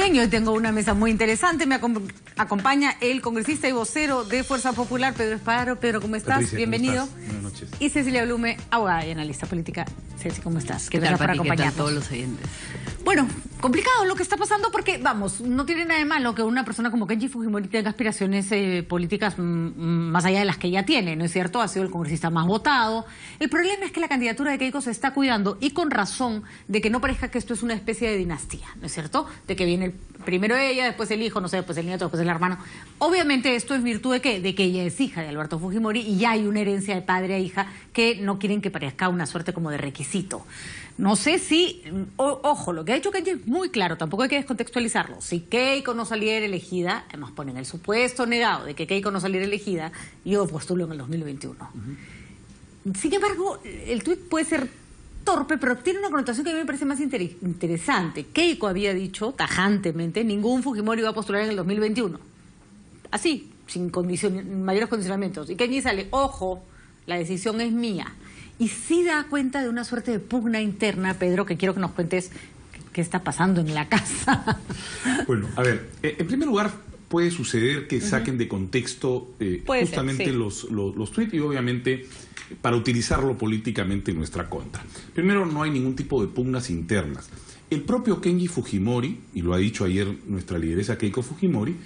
Bien, hoy tengo una mesa muy interesante. Me acompaña el congresista y vocero de Fuerza Popular, Pedro Espadaro. Pedro, ¿cómo estás? Patricia, bienvenido. ¿cómo estás? Buenas noches. Y Cecilia Blume, abogada y analista política. Ceci, ¿cómo estás? ¿Qué tal, para Pati? ¿Qué tal acompañarnos? todos los oyentes? Bueno, complicado lo que está pasando porque, vamos, no tiene nada de malo que una persona como Kenji Fujimori tenga aspiraciones políticas más allá de las que ya tiene, ¿no es cierto? Ha sido el congresista más votado. El problema es que la candidatura de Keiko se está cuidando, y con razón, de que no parezca que esto es una especie de dinastía, ¿no es cierto? De que viene primero ella, después el hijo, no sé, después el nieto, después el hermano. Obviamente esto es virtud de ¿qué? De que ella es hija de Alberto Fujimori y ya hay una herencia de padre a hija que no quieren que parezca una suerte como de requisito. No sé si, ojo, lo que ha dicho Kenji es muy claro, tampoco hay que descontextualizarlo. Si Keiko no saliera elegida, además ponen el supuesto negado de que Keiko no saliera elegida, yo postulo en el 2021. Sin embargo, el tuit puede ser torpe, pero tiene una connotación que a mí me parece más interesante. Keiko había dicho tajantemente, ningún Fujimori va a postular en el 2021. Así, sin mayores condicionamientos. Y Kenji sale, ojo, la decisión es mía. Y sí da cuenta de una suerte de pugna interna, Pedro, que quiero que nos cuentes qué está pasando en la casa. Bueno, a ver, en primer lugar, puede suceder que saquen de contexto justamente sí, los tweets y obviamente para utilizarlo políticamente en nuestra contra. Primero, no hay ningún tipo de pugnas internas. El propio Kenji Fujimori, y lo ha dicho ayer nuestra lideresa Keiko Fujimori,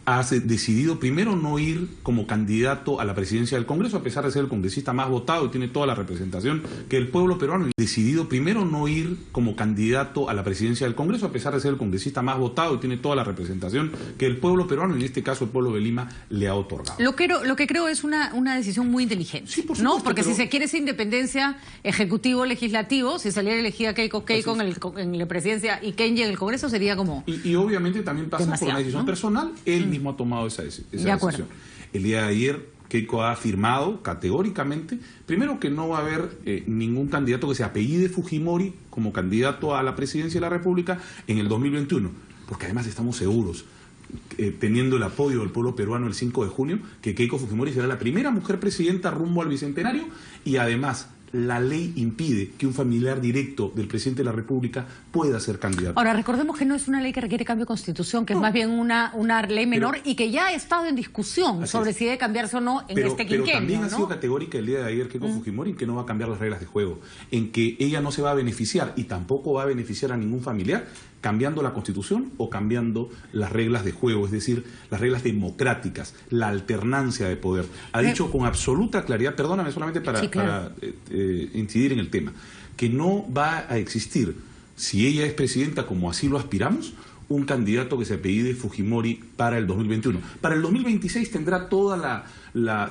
ha decidido primero no ir como candidato a la presidencia del Congreso, a pesar de ser el congresista más votado y tiene toda la representación que el pueblo peruano. Ha decidido primero no ir como candidato a la presidencia del Congreso, a pesar de ser el congresista más votado y tiene toda la representación que el pueblo peruano, en este caso el pueblo de Lima, le ha otorgado. Lo que creo es una decisión muy inteligente, sí, por supuesto, ¿no? Porque pero... si se quiere esa independencia ejecutivo-legislativo, si saliera elegida Keiko en la presidencia y Kenji en el Congreso, sería como... Y obviamente también pasa demasiado, por una decisión personal. Él mismo ha tomado esa decisión. El día de ayer, Keiko ha afirmado categóricamente, primero, que no va a haber ningún candidato que se apellide Fujimori como candidato a la presidencia de la República en el 2021, porque además estamos seguros, teniendo el apoyo del pueblo peruano el 5 de junio, que Keiko Fujimori será la primera mujer presidenta rumbo al bicentenario, y además la ley impide que un familiar directo del presidente de la República pueda ser candidato. Ahora, recordemos que no es una ley que requiere cambio de constitución, que es más bien una ley menor, y que ya ha estado en discusión sobre si debe cambiarse o no en este quinquenio. Pero también ha sido categórica el día de ayer Keiko Fujimori en que no va a cambiar las reglas de juego, en que ella no se va a beneficiar y tampoco va a beneficiar a ningún familiar cambiando la Constitución o cambiando las reglas de juego, es decir, las reglas democráticas, la alternancia de poder. Ha dicho con absoluta claridad, perdóname solamente para incidir en el tema, que no va a existir, si ella es presidenta como así lo aspiramos, un candidato que se apellide Fujimori para el 2021. Para el 2026 tendrá toda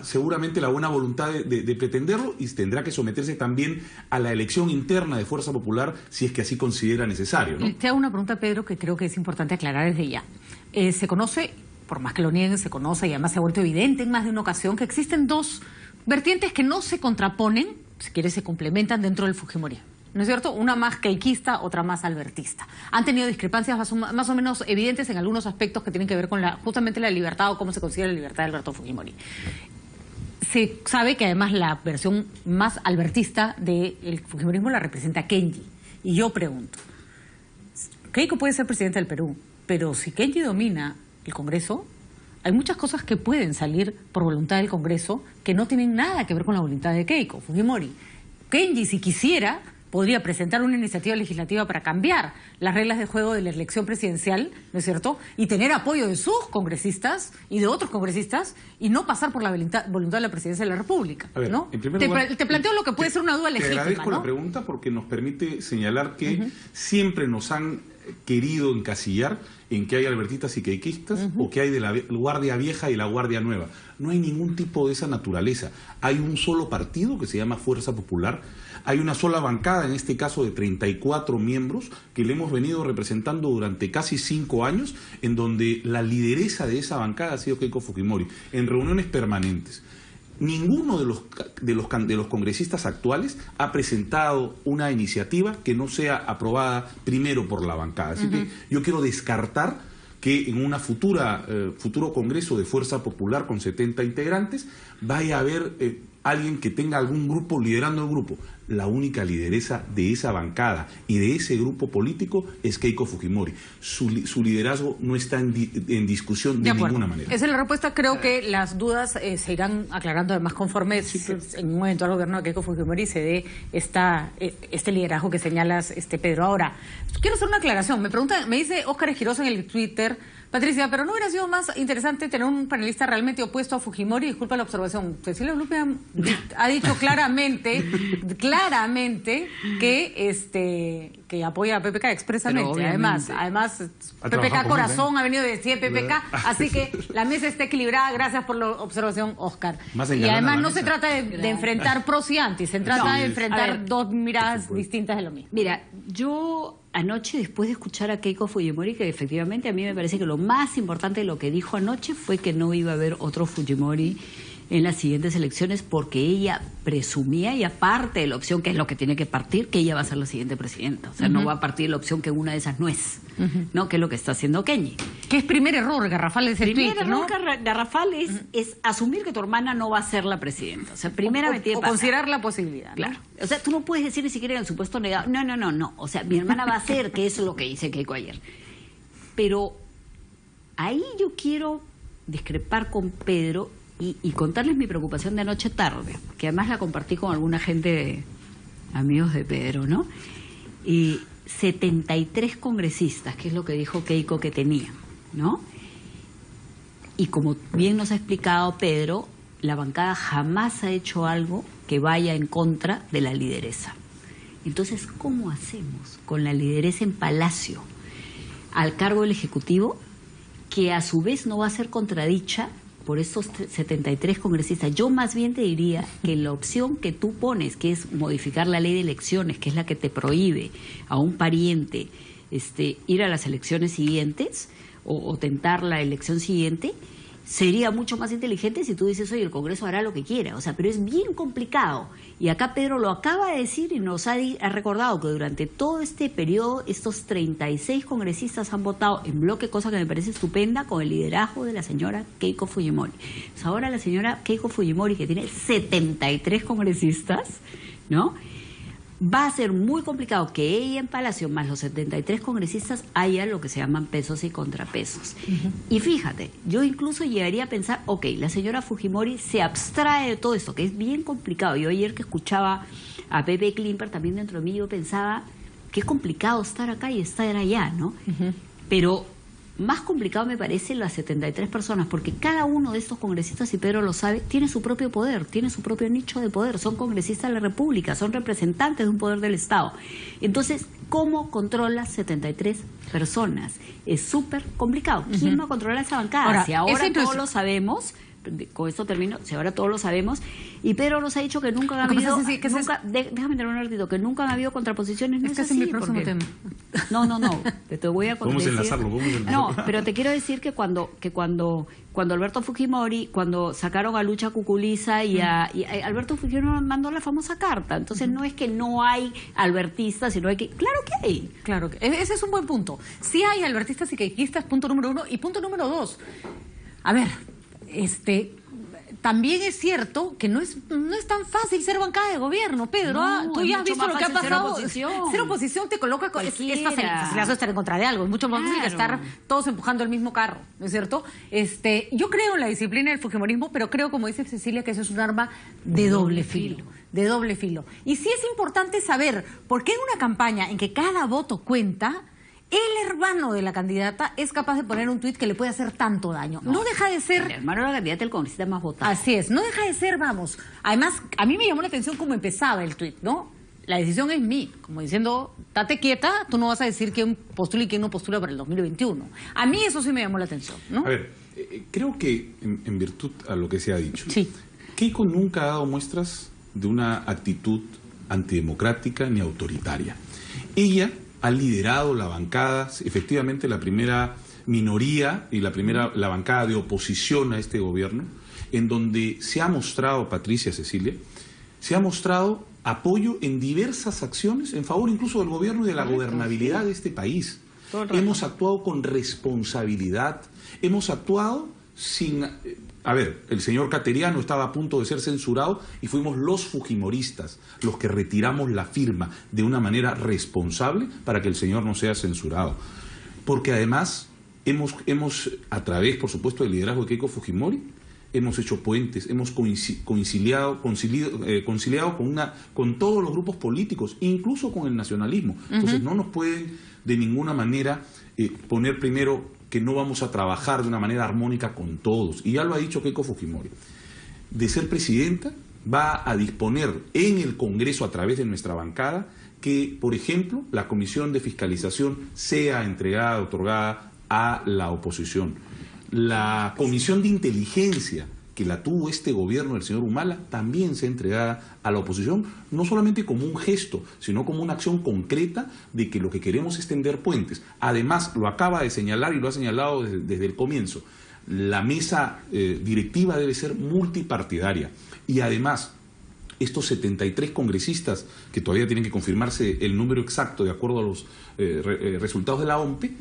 seguramente la buena voluntad de pretenderlo, y tendrá que someterse también a la elección interna de Fuerza Popular si es que así considera necesario, ¿no? Te hago una pregunta, Pedro, que creo que es importante aclarar desde ya. Se conoce, por más que lo nieguen, se conoce, y además se ha vuelto evidente en más de una ocasión, que existen dos vertientes que no se contraponen, si quieres se complementan dentro del Fujimori. ¿No es cierto? Una más keikista, otra más albertista. Han tenido discrepancias más o menos evidentes en algunos aspectos que tienen que ver con justamente la libertad o cómo se considera la libertad de Alberto Fujimori. Se sabe que además la versión más albertista del Fujimorismo la representa Kenji. Y yo pregunto, Keiko puede ser presidenta del Perú, pero si Kenji domina el Congreso, hay muchas cosas que pueden salir por voluntad del Congreso que no tienen nada que ver con la voluntad de Keiko Fujimori. Kenji, si quisiera, podría presentar una iniciativa legislativa para cambiar las reglas de juego de la elección presidencial, ¿no es cierto?, y tener apoyo de sus congresistas y de otros congresistas y no pasar por la voluntad de la presidencia de la República, a ver, ¿no? En primer lugar, te planteo lo que puede ser una duda legítima, te agradezco, ¿no? la pregunta, porque nos permite señalar que siempre nos han querido encasillar en que hay albertistas y keikistas, o que hay de la Guardia Vieja y la Guardia Nueva. No hay ningún tipo de esa naturaleza. Hay un solo partido que se llama Fuerza Popular, hay una sola bancada, en este caso de 34 miembros, que le hemos venido representando durante casi 5 años, en donde la lideresa de esa bancada ha sido Keiko Fujimori, en reuniones permanentes. Ninguno de los congresistas actuales ha presentado una iniciativa que no sea aprobada primero por la bancada. Así que yo quiero descartar que en una futuro Congreso de Fuerza Popular con 70 integrantes vaya a haber alguien que tenga algún grupo liderando el grupo. La única lideresa de esa bancada y de ese grupo político es Keiko Fujimori. Su liderazgo no está en discusión de ninguna manera. Esa es la respuesta. Creo que las dudas se irán aclarando además conforme en un eventual gobierno de Keiko Fujimori se dé este liderazgo que señalas, Pedro. Ahora, quiero hacer una aclaración. Me dice Óscar Esquirosa en el Twitter, Patricia, pero ¿no hubiera sido más interesante tener un panelista realmente opuesto a Fujimori? Disculpa la observación. Cecilia Lupe ha dicho claramente que apoya a PPK expresamente. Además PPK Corazón ha venido de decir PPK, así que la mesa está equilibrada. Gracias por la observación, Óscar. Y además no se trata de enfrentar pros y anti, se trata de enfrentar dos miradas distintas de lo mismo. Mira, yo anoche, después de escuchar a Keiko Fujimori, que efectivamente a mí me parece que lo más importante de lo que dijo anoche fue que no iba a haber otro Fujimori en las siguientes elecciones, porque ella presumía, y aparte de la opción, que es lo que tiene que partir, que ella va a ser la siguiente presidenta. O sea, no va a partir la opción que una de esas no es, ¿no? Que es lo que está haciendo Kenny. Que es primer error garrafal de ese tweet, ¿no? Primer error garrafal es asumir que tu hermana no va a ser la presidenta. O sea, primeramente... O considerar la posibilidad, ¿no? Claro. O sea, tú no puedes decir ni siquiera en el supuesto negado, no. O sea, mi hermana va a hacer, que eso es lo que dice Keiko ayer. Pero ahí yo quiero discrepar con Pedro y contarles mi preocupación de anoche tarde, que además la compartí con alguna gente, amigos de Pedro, ¿no? Y 73 congresistas, que es lo que dijo Keiko que tenía, ¿no? Y como bien nos ha explicado Pedro, la bancada jamás ha hecho algo que vaya en contra de la lideresa. Entonces, ¿cómo hacemos con la lideresa en Palacio al cargo del Ejecutivo, que a su vez no va a ser contradicha por estos 73 congresistas? Yo más bien te diría que la opción que tú pones, que es modificar la ley de elecciones, que es la que te prohíbe a un pariente ir a las elecciones siguientes o tentar la elección siguiente, sería mucho más inteligente si tú dices, oye, el Congreso hará lo que quiera. O sea, pero es bien complicado. Y acá Pedro lo acaba de decir y nos ha recordado que durante todo este periodo estos 36 congresistas han votado en bloque, cosa que me parece estupenda, con el liderazgo de la señora Keiko Fujimori. Pues ahora la señora Keiko Fujimori, que tiene 73 congresistas, ¿no?, va a ser muy complicado que ella en Palacio, más los 73 congresistas, haya lo que se llaman pesos y contrapesos. Y fíjate, yo incluso llegaría a pensar, ok, la señora Fujimori se abstrae de todo esto, que es bien complicado. Yo ayer que escuchaba a Pepe Klimper, también dentro de mí, yo pensaba que es complicado estar acá y estar allá, ¿no? Pero más complicado me parece las 73 personas, porque cada uno de estos congresistas, y Pedro lo sabe, tiene su propio poder, tiene su propio nicho de poder, son congresistas de la República, son representantes de un poder del Estado. Entonces, ¿cómo controlas 73 personas? Es súper complicado. ¿Quién va a controlar esa bancada? Ahora, si ahora todos lo sabemos, con esto termino, si ahora todos lo sabemos, y Pedro nos ha dicho que nunca han habido, déjame tener un ratito, que nunca han habido contraposiciones. No es así, mi próximo tema. No, te voy a Podemos enlazarlo. No, pero te quiero decir que cuando Alberto Fujimori, cuando sacaron a Lucha Cuculiza y Alberto Fujimori mandó la famosa carta, entonces no es que no hay albertistas, sino hay que, claro que hay. Claro que ese es un buen punto. Sí hay albertistas y queijistas, punto número 1, y punto número 2. A ver, también es cierto que no es tan fácil ser bancada de gobierno, Pedro. Tú ya has visto lo que ha pasado. Ser oposición te coloca... Es fácil estar en contra de algo. Es mucho más fácil que estar todos empujando el mismo carro, ¿no es cierto? Yo creo en la disciplina del fujimorismo, pero creo, como dice Cecilia, que eso es un arma de doble filo. De doble filo. Y sí es importante saber por qué en una campaña en que cada voto cuenta, el hermano de la candidata es capaz de poner un tuit que le puede hacer tanto daño. No deja de ser... El hermano de la candidata, el congresista más votado. Así es, no deja de ser, vamos. Además, a mí me llamó la atención cómo empezaba el tuit, ¿no? La decisión es mía, como diciendo, date quieta, tú no vas a decir quién postula y quién no postula para el 2021. A mí eso sí me llamó la atención, ¿no? A ver, creo que en virtud a lo que se ha dicho, sí, Keiko nunca ha dado muestras de una actitud antidemocrática ni autoritaria. Ella ha liderado la bancada, efectivamente la primera minoría y la bancada de oposición a este gobierno, en donde se ha mostrado, Patricia, Cecilia, se ha mostrado apoyo en diversas acciones en favor incluso del gobierno y de la gobernabilidad de este país. Hemos actuado con responsabilidad, hemos actuado A ver, el señor Cateriano estaba a punto de ser censurado y fuimos los fujimoristas los que retiramos la firma de una manera responsable para que el señor no sea censurado. Porque además hemos a través, por supuesto, del liderazgo de Keiko Fujimori, hemos hecho puentes, hemos conciliado con todos los grupos políticos, incluso con el nacionalismo. Entonces no nos pueden de ninguna manera poner primero que no vamos a trabajar de una manera armónica con todos. Y ya lo ha dicho Keiko Fujimori. De ser presidenta, va a disponer en el Congreso, a través de nuestra bancada, que, por ejemplo, la Comisión de Fiscalización sea entregada, otorgada a la oposición. La Comisión de Inteligencia, que la tuvo este gobierno del señor Humala, también sea entregada a la oposición, no solamente como un gesto, sino como una acción concreta de que lo que queremos es tender puentes. Además, lo acaba de señalar y lo ha señalado desde el comienzo, la mesa directiva debe ser multipartidaria. Y además, estos 73 congresistas, que todavía tienen que confirmarse el número exacto de acuerdo a los resultados de la OMPE,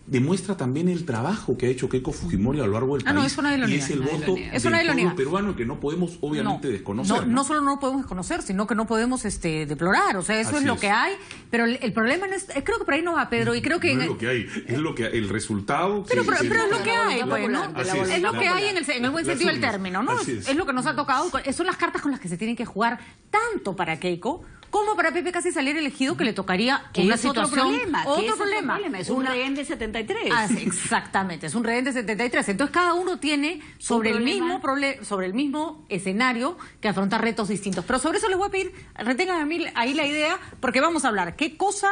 demuestra también el trabajo que ha hecho Keiko Fujimori a lo largo del país. No, eso nadie lo niega. Y es el voto del pueblo peruano que no podemos obviamente desconocer. No solo no lo podemos desconocer, sino que no podemos deplorar. O sea, eso es lo que hay. Pero el problema no es, creo que por ahí no va, Pedro, y creo que... No es lo que hay, es lo que el resultado... Pero es lo que hay, pues, ¿no? Es lo que hay en el buen sentido del término, ¿no? Es lo que nos ha tocado. Son las cartas con las que se tienen que jugar tanto para Keiko como para Pepe Cassi salir elegido, que le tocaría una situación... Otro problema. Es un rehén de 73. Exactamente, es un rehén de 73. Entonces cada uno tiene sobre el mismo escenario que afrontar retos distintos. Pero sobre eso les voy a pedir, retengan ahí la idea, porque vamos a hablar. ¿Qué cosa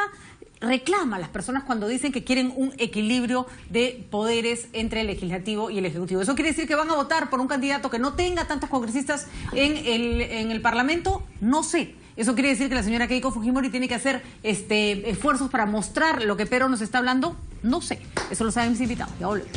reclaman las personas cuando dicen que quieren un equilibrio de poderes entre el legislativo y el ejecutivo? ¿Eso quiere decir que van a votar por un candidato que no tenga tantos congresistas en el Parlamento? No sé. ¿Eso quiere decir que la señora Keiko Fujimori tiene que hacer esfuerzos para mostrar lo que Pedro nos está hablando? No sé. Eso lo saben mis invitados. Ya volvemos.